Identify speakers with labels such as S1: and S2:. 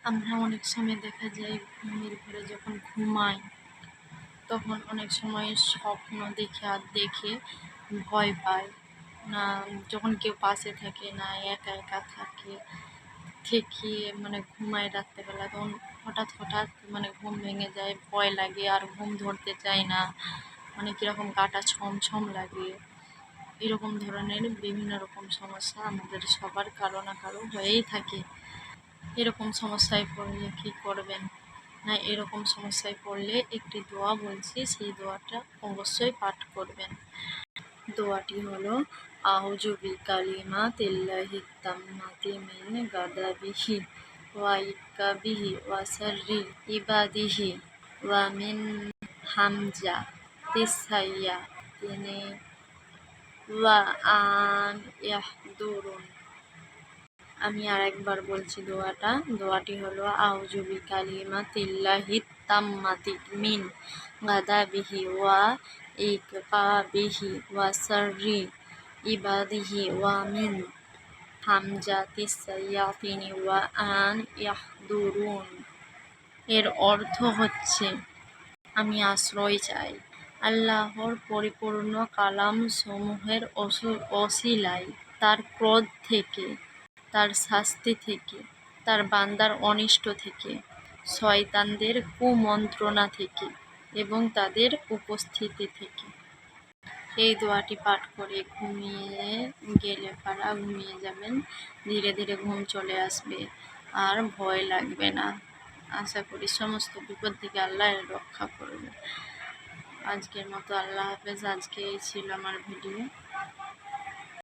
S1: আমরা অনেক সময় দেখা যায় ঘুমের ঘরে যখন ঘুমাই তখন অনেক সময় স্বপ্ন দেখে আর দেখে ভয় পাই না, যখন কেউ পাশে থাকে না, একা একা থাকে থেকে ঘুমাই রাত্রেবেলা, তখন হঠাৎ হঠাৎ ঘুম ভেঙে যায়, ভয় লাগে আর ঘুম ধরতে চায় না, কীরকম গাটা ছমছম লাগে। এরকম ধরনের বিভিন্ন রকম সমস্যা আমাদের সবার কারো না কারো হয়েই থাকে। এরকম সমস্যায় পড়লে কি করবেন? না, এরকম সমস্যায় পড়লে একটি দোয়া বলছি, সেই দোয়াটা অবশ্যই পাঠ করবেন। দোয়াটি হলো আউযু বিকালিমাতিল্লাহিত তাম্মাতি মিন গাদাবিহি ওয়া ইকাবিহি ওয়া শাররি ইবাদিহি ওয়া মিন হামজাতিস সাইয়্যাতিনি ওয়া আন ইয়াহদুরুন। আমি আরেকবার বলছি দোয়াটি হলো আউযু বিকালিমাতিল্লাহিত তাম্মাতি মিন গাদাবিহি ওয়া ইকাবিহি ওয়া শাররি ইবাদিহি ওয়া মিন হামজাতিস সাইয়্যাতিনি ওয়া আন ইয়াহদুরুন। এর অর্থ হচ্ছে, আমি আশ্রয় চাই আল্লাহর পরিপূর্ণ কালাম সমূহের অছিলায়, তার ক্রোধ থেকে, তার শাস্তি থেকে, তার বান্দার অনিষ্ট থেকে, শয়তানদের কুমন্ত্রণা থেকে এবং তাদের উপস্থিতি থেকে। এই দোয়াটি পাঠ করে ঘুমিয়ে গেলে ঘুমিয়ে যাবেন, ধীরে ধীরে ঘুম চলে আসবে আর ভয় লাগবে না। আশা করি সমস্ত বিপদ থেকে আল্লাহ রক্ষা করবে। আজকের মতো আল্লাহ হাফেজ। আজকে এই ছিল আমার ভিডিও।